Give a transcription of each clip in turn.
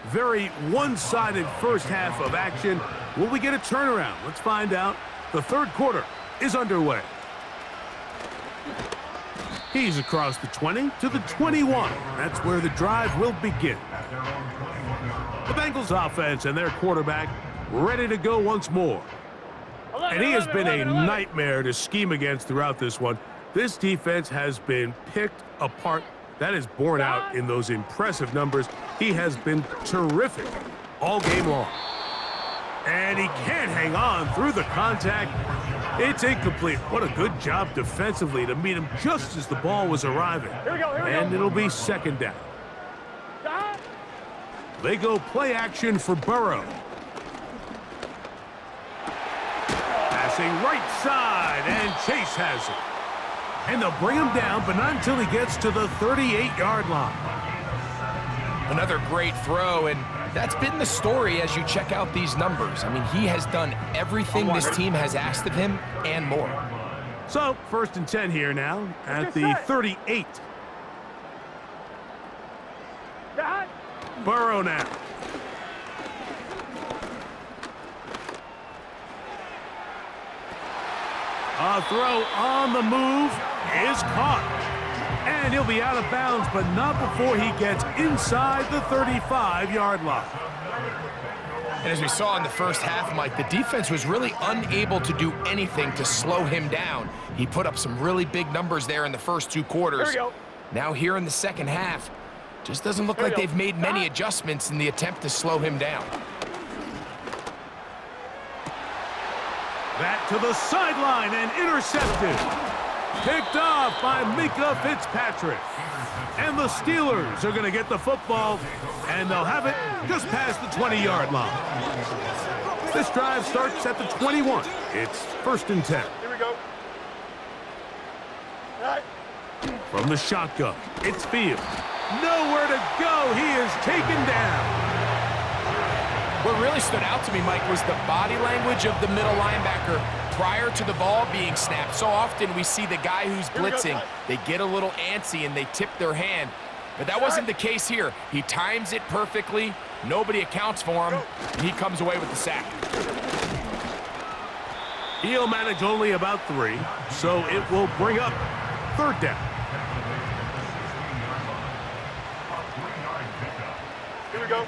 Very one-sided first half of action. Will we get a turnaround? Let's find out. The third quarter is underway. He's across the 20 to the 21. That's where the drive will begin. The Bengals offense and their quarterback ready to go once more. And he has been a nightmare to scheme against throughout this one. This defense has been picked apart. That is borne out in those impressive numbers. He has been terrific all game long. And he can't hang on through the contact. It's incomplete. What a good job defensively to meet him just as the ball was arriving. And it'll be second down. They go play action for Burrow. Passing right side, and Chase has it. And they'll bring him down, but not until he gets to the 38-yard line. Another great throw, and that's been the story as you check out these numbers. I mean, he has done everything this team has asked of him and more. So, 1st and 10 here now at the 38. Burrow now. A throw on the move is caught. And he'll be out of bounds, but not before he gets inside the 35-yard line. And as we saw in the first half, Mike, the defense was really unable to do anything to slow him down. He put up some really big numbers there in the first 2 quarters. Now here in the second half, just doesn't look like they've made many adjustments in the attempt to slow him down. That to the sideline and intercepted. Picked off by Minka Fitzpatrick. And the Steelers are going to get the football, and they'll have it just past the 20-yard line. This drive starts at the 21. It's 1st and 10. Here we go. From the shotgun, it's Fields. Nowhere to go. He is taken down. What really stood out to me, Mike, was the body language of the middle linebacker prior to the ball being snapped. So often we see the guy who's blitzing, they get a little antsy and they tip their hand. But that wasn't the case here. He times it perfectly. Nobody accounts for him, and he comes away with the sack. He'll manage only about 3, so it will bring up 3rd down. Here we go.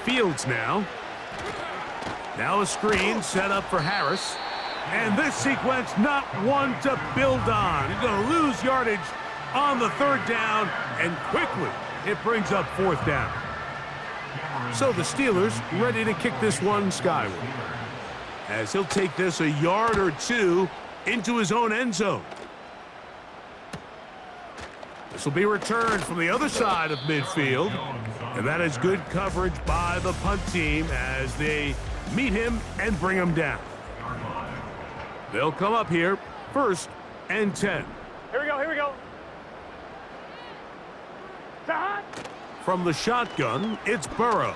Fields now. Now a screen set up for Harris. And this sequence not one to build on. He's going to lose yardage on the 3rd down, and quickly it brings up 4th down. So the Steelers ready to kick this one skyward, as he'll take this a yard or 2 into his own end zone. This will be returned from the other side of midfield, and that is good coverage by the punt team as they meet him and bring him down. They'll come up here 1st and 10. Here we go, here we go. From the shotgun, it's Burrow.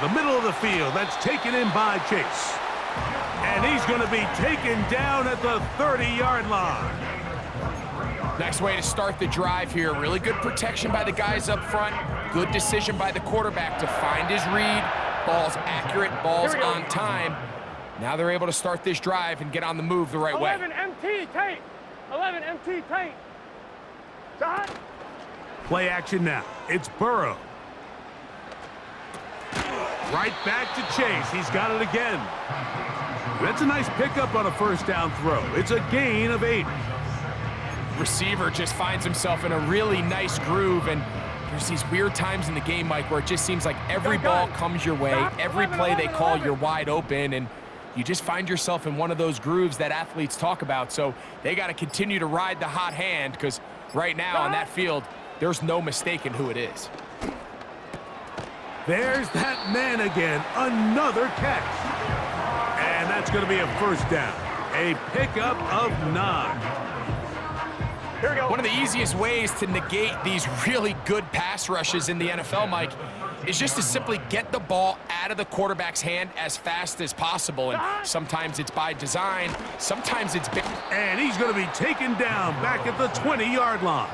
The middle of the field, that's taken in by Chase. And he's going to be taken down at the 30-yard line. Nice way to start the drive here. Really good protection by the guys up front. Good decision by the quarterback to find his read. Ball's accurate, ball's on time. Now they're able to start this drive and get on the move the right way. 11 MT tape. 11 MT tape. Shot. Play action now. It's Burrow. Right back to Chase. He's got it again. That's a nice pickup on a 1st down throw. It's a gain of 8. Receiver just finds himself in a really nice groove, and there's these weird times in the game, Mike, where it just seems like every ball comes your way, every play they call, you're wide open, and you just find yourself in one of those grooves that athletes talk about. So they got to continue to ride the hot hand, because right now on that field, there's no mistaking who it is. There's that man again. Another catch. And that's going to be a 1st down. A pickup of 9. One of the easiest ways to negate these really good pass rushes in the NFL, Mike, is just to simply get the ball out of the quarterback's hand as fast as possible. And sometimes it's by design, sometimes it's big. And he's going to be taken down back at the 20-yard line.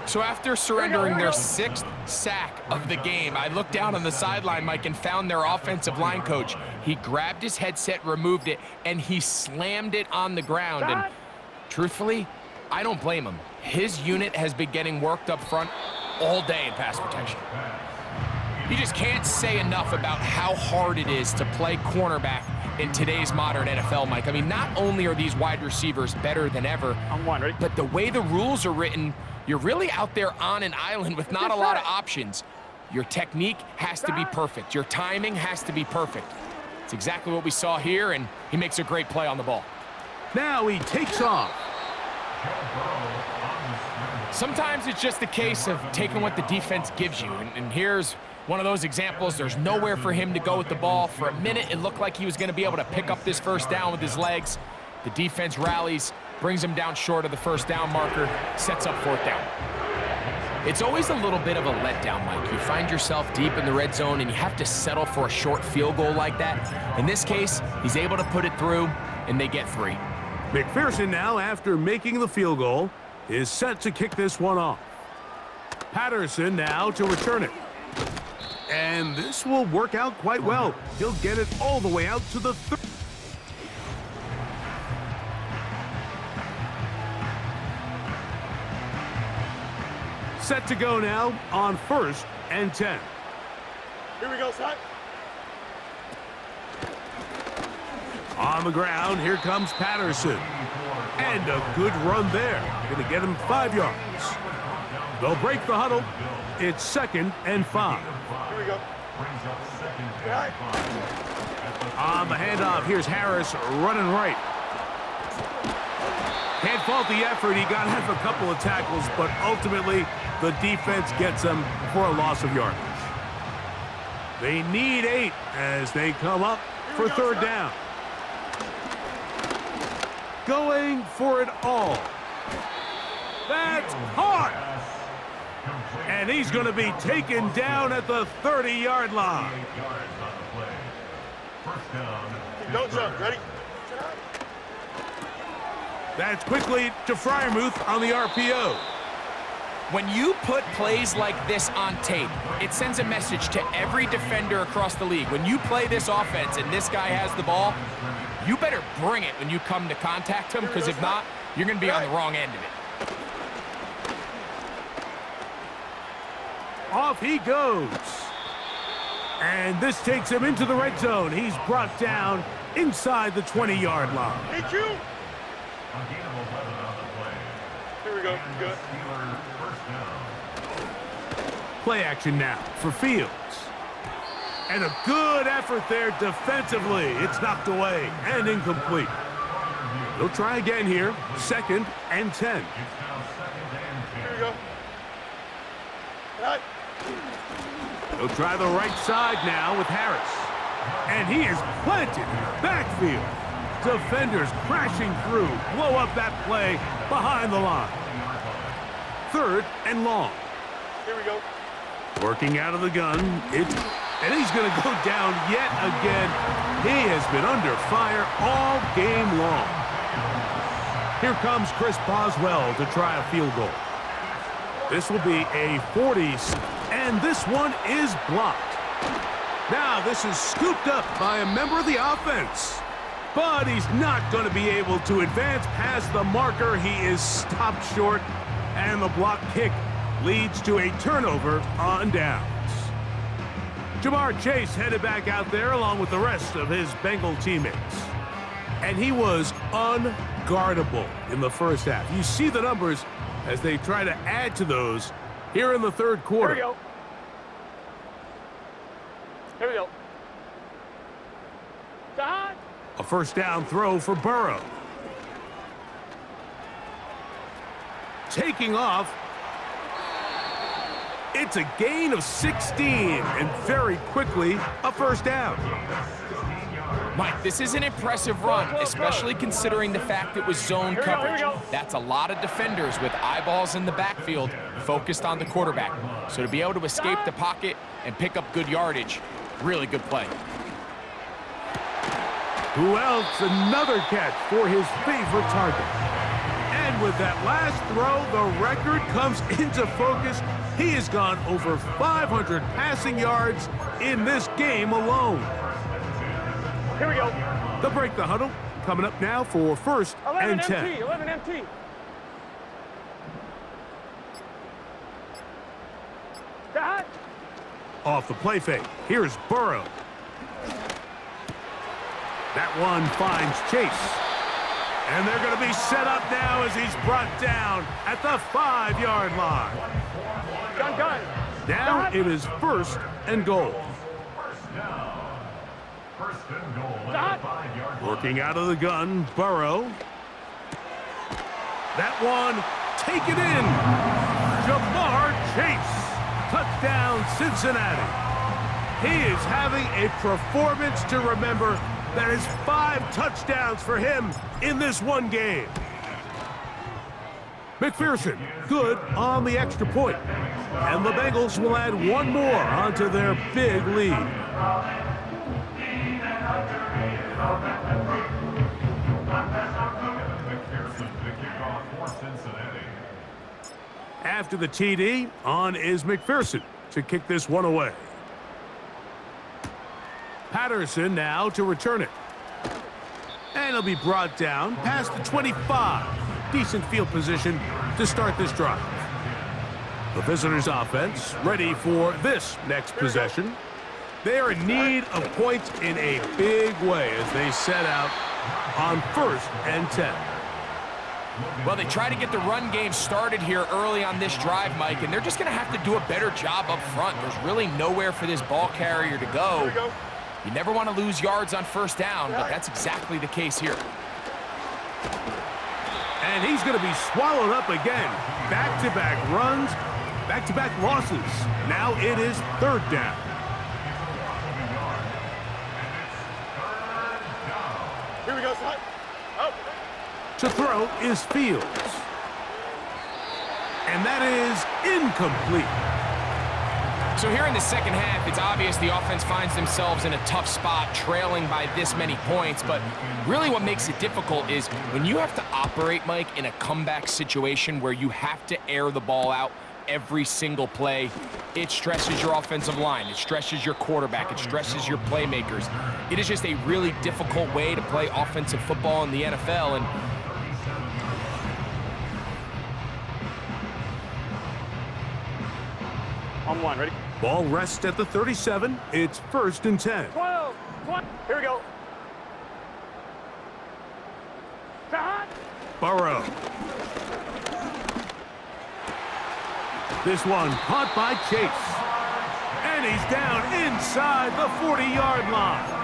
So after surrendering their 6th sack of the game, I looked down on the sideline, Mike, and found their offensive line coach. He grabbed his headset, removed it, and he slammed it on the ground. And truthfully, I don't blame him. His unit has been getting worked up front all day in pass protection. You just can't say enough about how hard it is to play cornerback in today's modern NFL, Mike. I mean, not only are these wide receivers better than ever, but the way the rules are written, you're really out there on an island with not a lot of options. Your technique has to be perfect. Your timing has to be perfect. It's exactly what we saw here, and he makes a great play on the ball. Now he takes off. Sometimes it's just a case of taking what the defense gives you, and here's one of those examples. There's nowhere for him to go with the ball. For a minute, it looked like he was going to be able to pick up this first down with his legs. The defense rallies, brings him down short of the first down marker, sets up 4th down. It's always a little bit of a letdown, Mike. You find yourself deep in the red zone, and you have to settle for a short field goal like that. In this case, he's able to put it through, and they get 3. McPherson now, after making the field goal, is set to kick this one off. Patterson now to return it. And this will work out quite well. He'll get it all the way out to the 30. Set to go now on 1st and 10. Here we go, son. On the ground, here comes Patterson. And a good run there. Going to get him 5 yards. They'll break the huddle. It's 2nd and 5. Here we go. On the handoff, here's Harris running right. Can't fault the effort. He got half a couple of tackles, but ultimately the defense gets him for a loss of yardage. They need 8 as they come up for 3rd down. Going for it all. That's caught. And he's going to be taken down at the 30-yard line. Don't jump. Ready? That's quickly to Freiermuth on the RPO. When you put plays like this on tape, it sends a message to every defender across the league. When you play this offense and this guy has the ball, you better bring it when you come to contact him, because if not, you're going to be on the wrong end of it. Off he goes. And this takes him into the red zone. He's brought down inside the 20-yard line. Hey, Q. Here we go. Good. Play action now for Fields. And a good effort there defensively. It's knocked away and incomplete. They'll try again here. 2nd and 10. Here we go. Right. They'll try the right side now with Harris. And he is planted in the backfield. Defenders crashing through. Blow up that play behind the line. 3rd and long. Here we go. Working out of the gun. And he's going to go down yet again. He has been under fire all game long. Here comes Chris Boswell to try a field goal. This will be a 40, and this one is blocked. Now this is scooped up by a member of the offense. But he's not going to be able to advance past the marker. He is stopped short, and the block kick leads to a turnover on downs. Jamar Chase headed back out there along with the rest of his Bengal teammates. And he was unguardable in the first half. You see the numbers as they try to add to those here in the 3rd quarter. Here we go. Here we go. Shot. A 1st down throw for Burrow. Taking off. It's a gain of 16, and very quickly, a 1st down. Mike, this is an impressive run, especially considering the fact it was zone coverage. That's a lot of defenders with eyeballs in the backfield focused on the quarterback. So to be able to escape the pocket and pick up good yardage, really good play. Who else? Another catch for his favorite target. And with that last throw, the record comes into focus. He has gone over 500 passing yards in this game alone. Here we go. They'll break the huddle. Coming up now for 1st and 10. 11 MT. That. Off the play fake. Here's Burrow. That one finds Chase. And they're going to be set up now as he's brought down at the 5-yard line. Gun. Now it is 1st and goal. Working out of the gun, Burrow. That one, take it in. Jamar Chase. Touchdown, Cincinnati. He is having a performance to remember. That is 5 touchdowns for him in this one game. McPherson, good on the extra point. And the Bengals will add one more onto their big lead. After the TD, on is McPherson to kick this one away. Patterson now to return it. And he'll be brought down past the 25. Decent field position to start this drive. The visitors' offense ready for this next possession. They are in need of points in a big way as they set out on 1st and 10. Well, they try to get the run game started here early on this drive, Mike, and they're just going to have to do a better job up front. There's really nowhere for this ball carrier to go. You never want to lose yards on 1st down, but that's exactly the case here. And he's going to be swallowed up again. Back-to-back runs, back-to-back losses. Now it is 3rd down. Here we go, son. Oh. To throw is Fields. And that is incomplete. So here in the second half, it's obvious the offense finds themselves in a tough spot, trailing by this many points. But really what makes it difficult is when you have to operate, Mike, in a comeback situation where you have to air the ball out every single play, it stresses your offensive line. It stresses your quarterback. It stresses your playmakers. It is just a really difficult way to play offensive football in the NFL. And On 1, ready? Ball rests at the 37. It's 1st and 10. 12. Here we go. Shot. Burrow. This one caught by Chase. And he's down inside the 40-yard line.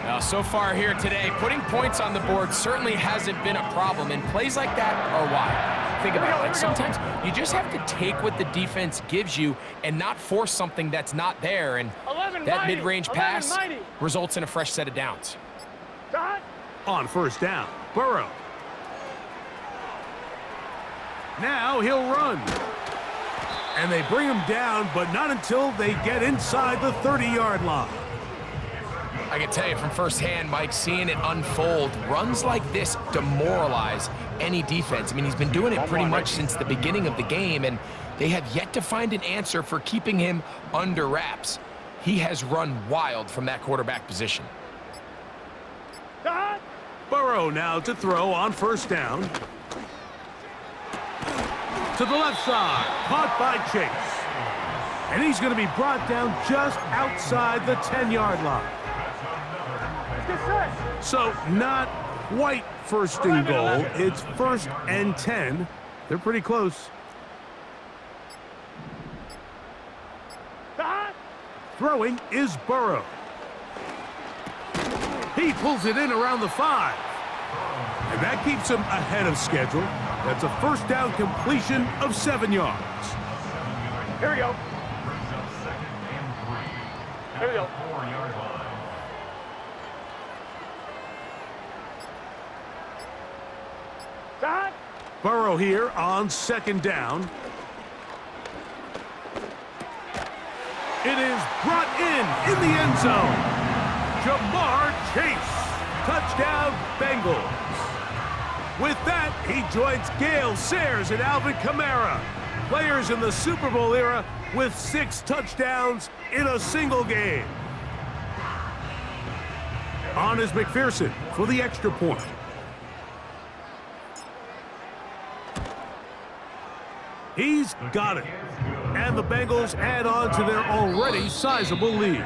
Now, so far here today, putting points on the board certainly hasn't been a problem, and plays like that are why. Think about it. Like, sometimes you just have to take what the defense gives you and not force something that's not there, and that mid-range pass results in a fresh set of downs. Shot. On 1st down, Burrow. Now he'll run. And they bring him down, but not until they get inside the 30-yard line. I can tell you from firsthand, Mike, seeing it unfold, runs like this demoralize any defense. I mean, he's been doing it pretty much since the beginning of the game, and they have yet to find an answer for keeping him under wraps. He has run wild from that quarterback position. Burrow now to throw on 1st down. To the left side, caught by Chase. And he's going to be brought down just outside the 10-yard line. So not quite 1st and goal. It's 1st and 10. They're pretty close. Throwing is Burrow. He pulls it in around the 5. And that keeps him ahead of schedule. That's a 1st down completion of 7 yards. Here we go. Here we go. Burrow here on second down. It is brought in the end zone. Jamar Chase. Touchdown, Bengals. With that, he joins Gale Sayers and Alvin Kamara, players in the Super Bowl era with 6 touchdowns in a single game. On is McPherson for the extra point. He's got it. And the Bengals add on to their already sizable lead.